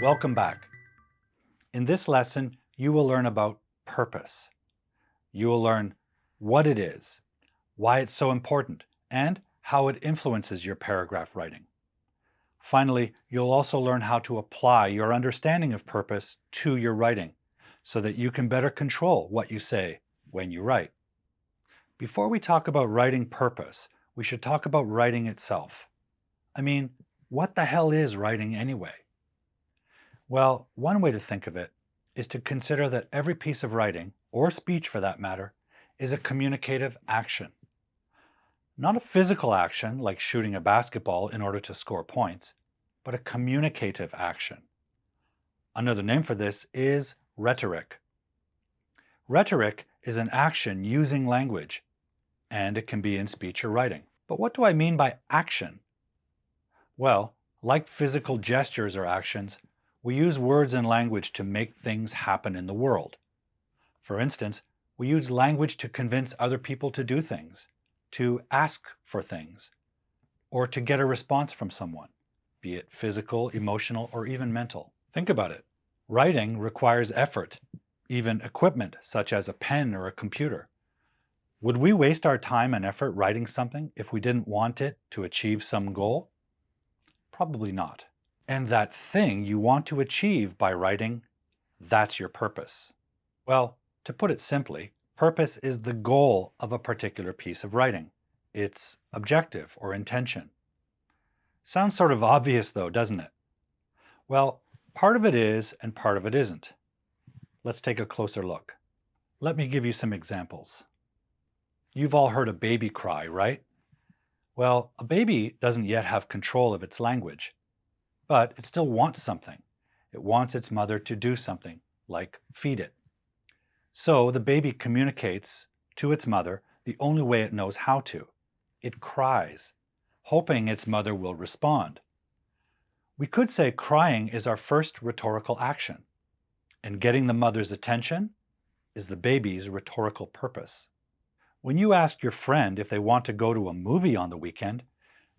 Welcome back. In this lesson, you will learn about purpose. You will learn what it is, why it's so important, and how it influences your paragraph writing. Finally, you'll also learn how to apply your understanding of purpose to your writing so that you can better control what you say when you write. Before we talk about writing purpose, we should talk about writing itself. I mean, what the hell is writing anyway? Well, one way to think of it is to consider that every piece of writing, or speech for that matter, is a communicative action. Not a physical action like shooting a basketball in order to score points, but a communicative action. Another name for this is rhetoric. Rhetoric is an action using language, and it can be in speech or writing. But what do I mean by action? Well, like physical gestures or actions, we use words and language to make things happen in the world. For instance, we use language to convince other people to do things, to ask for things, or to get a response from someone, be it physical, emotional, or even mental. Think about it. Writing requires effort, even equipment such as a pen or a computer. Would we waste our time and effort writing something if we didn't want it to achieve some goal? Probably not. And that thing you want to achieve by writing, that's your purpose. Well, to put it simply, purpose is the goal of a particular piece of writing. It's objective or intention. Sounds sort of obvious though, doesn't it? Well, part of it is and part of it isn't. Let's take a closer look. Let me give you some examples. You've all heard a baby cry, right? Well, a baby doesn't yet have control of its language, but it still wants something. It wants its mother to do something, like feed it. So the baby communicates to its mother the only way it knows how to. It cries, hoping its mother will respond. We could say crying is our first rhetorical action, and getting the mother's attention is the baby's rhetorical purpose. When you ask your friend if they want to go to a movie on the weekend,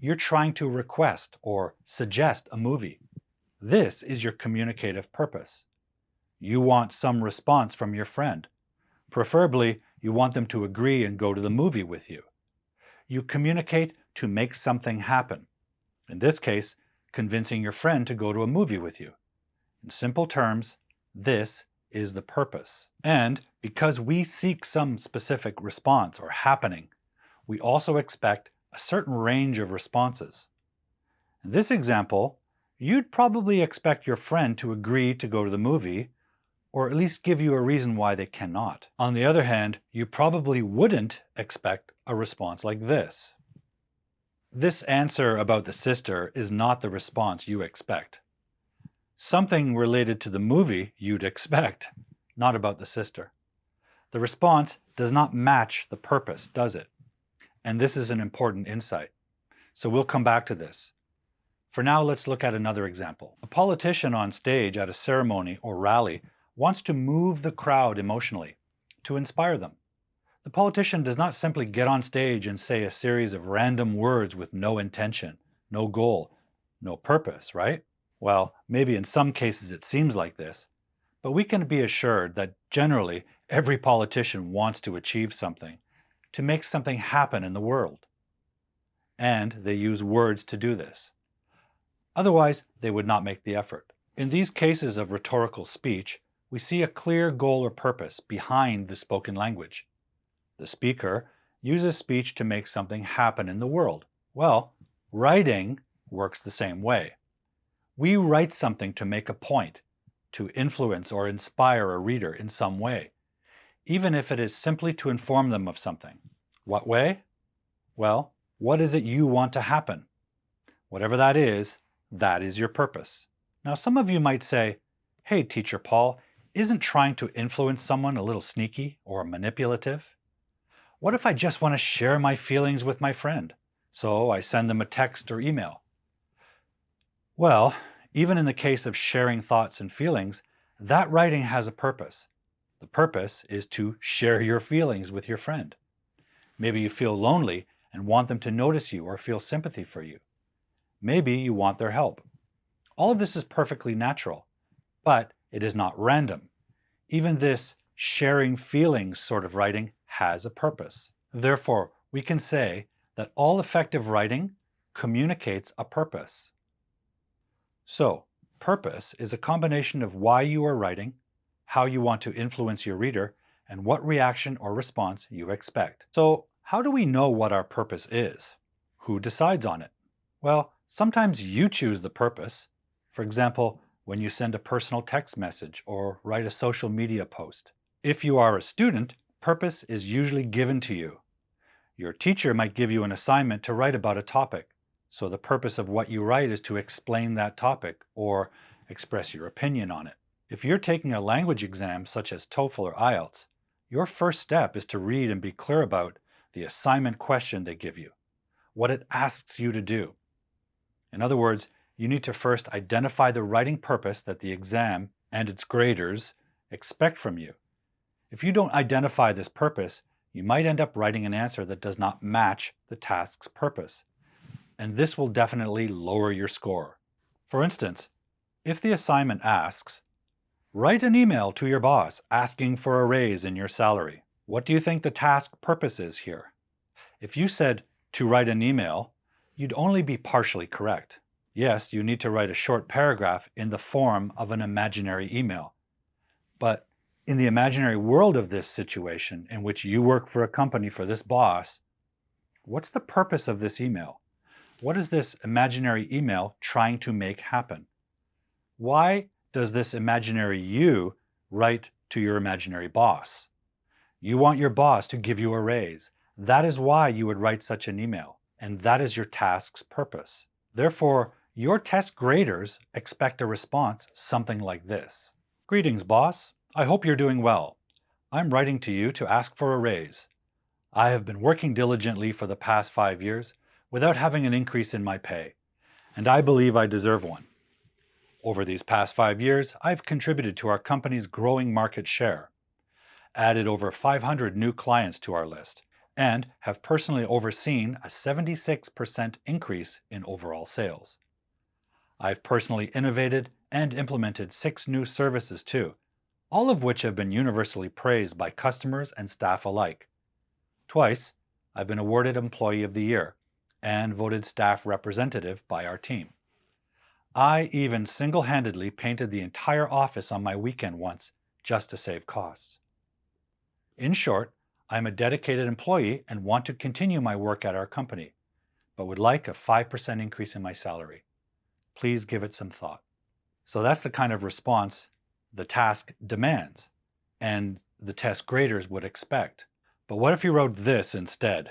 you're trying to request or suggest a movie. This is your communicative purpose. You want some response from your friend. Preferably, you want them to agree and go to the movie with you. You communicate to make something happen. In this case, convincing your friend to go to a movie with you. In simple terms, this is the purpose. And because we seek some specific response or happening, we also expect a certain range of responses. In this example, you'd probably expect your friend to agree to go to the movie, or at least give you a reason why they cannot. On the other hand, you probably wouldn't expect a response like this. This answer about the sister is not the response you expect. Something related to the movie you'd expect, not about the sister. The response does not match the purpose, does it? And this is an important insight. So we'll come back to this. For now, let's look at another example. A politician on stage at a ceremony or rally wants to move the crowd emotionally, to inspire them. The politician does not simply get on stage and say a series of random words with no intention, no goal, no purpose, right? Well, maybe in some cases it seems like this, but we can be assured that generally every politician wants to achieve something, to make something happen in the world. And they use words to do this. Otherwise, they would not make the effort. In these cases of rhetorical speech, we see a clear goal or purpose behind the spoken language. The speaker uses speech to make something happen in the world. Well, writing works the same way. We write something to make a point, to influence or inspire a reader in some way, even if it is simply to inform them of something. What way? Well, what is it you want to happen? Whatever that is your purpose. Now, some of you might say, hey, Teacher Paul, isn't trying to influence someone a little sneaky or manipulative? What if I just want to share my feelings with my friend? So I send them a text or email. Well, even in the case of sharing thoughts and feelings, that writing has a purpose. The purpose is to share your feelings with your friend. Maybe you feel lonely and want them to notice you or feel sympathy for you. Maybe you want their help. All of this is perfectly natural, But it is not random. Even this sharing feelings sort of writing has a purpose. Therefore, we can say that all effective writing communicates a purpose. So, purpose is a combination of why you are writing, how you want to influence your reader, and what reaction or response you expect. So, how do we know what our purpose is? Who decides on it? Well, sometimes you choose the purpose. For example, when you send a personal text message or write a social media post. If you are a student, purpose is usually given to you. Your teacher might give you an assignment to write about a topic. So the purpose of what you write is to explain that topic or express your opinion on it. If you're taking a language exam such as TOEFL or IELTS, your first step is to read and be clear about the assignment question they give you, what it asks you to do. In other words, you need to first identify the writing purpose that the exam and its graders expect from you. If you don't identify this purpose, you might end up writing an answer that does not match the task's purpose. And this will definitely lower your score. For instance, if the assignment asks, write an email to your boss asking for a raise in your salary, what do you think the task purpose is here? If you said to write an email, you'd only be partially correct. Yes, you need to write a short paragraph in the form of an imaginary email. But in the imaginary world of this situation, in which you work for a company for this boss, what's the purpose of this email? What is this imaginary email trying to make happen? Why does this imaginary you write to your imaginary boss? You want your boss to give you a raise. That is why you would write such an email, and that is your task's purpose. Therefore, your test graders expect a response something like this. Greetings, boss. I hope you're doing well. I'm writing to you to ask for a raise. I have been working diligently for the past 5 years without having an increase in my pay, and I believe I deserve one. Over these past 5 years, I've contributed to our company's growing market share, added over 500 new clients to our list, and have personally overseen a 76% increase in overall sales. I've personally innovated and implemented 6 new services too, all of which have been universally praised by customers and staff alike. Twice, I've been awarded Employee of the Year and voted staff representative by our team. I even single-handedly painted the entire office on my weekend once just to save costs. In short, I'm a dedicated employee and want to continue my work at our company, but would like a 5% increase in my salary. Please give it some thought. So that's the kind of response the task demands and the test graders would expect. But what if you wrote this instead?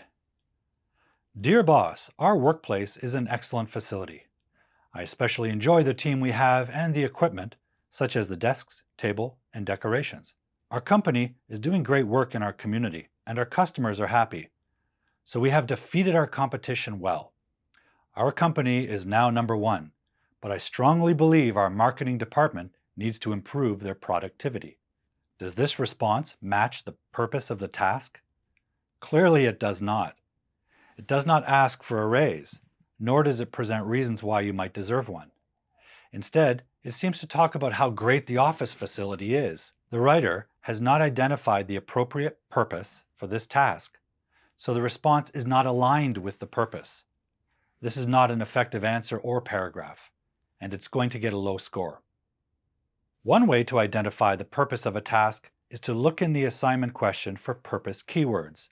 Dear boss, our workplace is an excellent facility. I especially enjoy the team we have and the equipment, such as the desks, table, and decorations. Our company is doing great work in our community, and our customers are happy. So we have defeated our competition well. Our company is now number 1, but I strongly believe our marketing department needs to improve their productivity. Does this response match the purpose of the task? Clearly it does not. It does not ask for a raise, nor does it present reasons why you might deserve one. Instead, it seems to talk about how great the office facility is. The writer has not identified the appropriate purpose for this task, so the response is not aligned with the purpose. This is not an effective answer or paragraph, and it's going to get a low score. One way to identify the purpose of a task is to look in the assignment question for purpose keywords.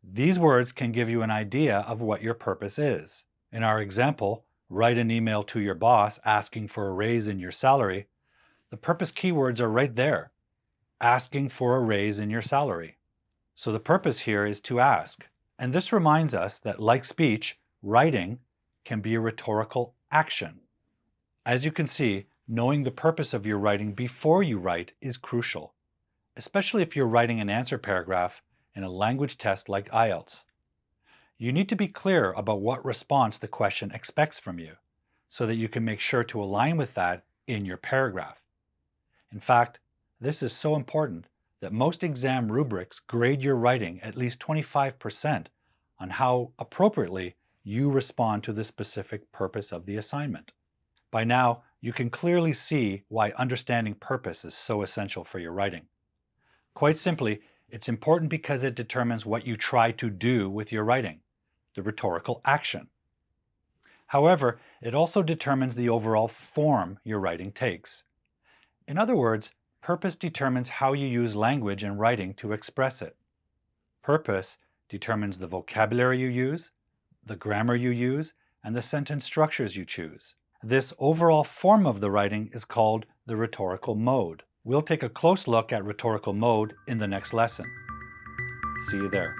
These words can give you an idea of what your purpose is. In our example, write an email to your boss asking for a raise in your salary. The purpose keywords are right there, asking for a raise in your salary. So the purpose here is to ask. And this reminds us that, like speech, writing can be a rhetorical action. As you can see, knowing the purpose of your writing before you write is crucial, especially if you're writing an answer paragraph in a language test like IELTS. You need to be clear about what response the question expects from you, so that you can make sure to align with that in your paragraph. In fact, this is so important that most exam rubrics grade your writing at least 25% on how appropriately you respond to the specific purpose of the assignment. By now, you can clearly see why understanding purpose is so essential for your writing. Quite simply, it's important because it determines what you try to do with your writing, the rhetorical action. However, it also determines the overall form your writing takes. In other words, purpose determines how you use language in writing to express it. Purpose determines the vocabulary you use, the grammar you use, and the sentence structures you choose. This overall form of the writing is called the rhetorical mode. We'll take a close look at rhetorical mode in the next lesson. See you there.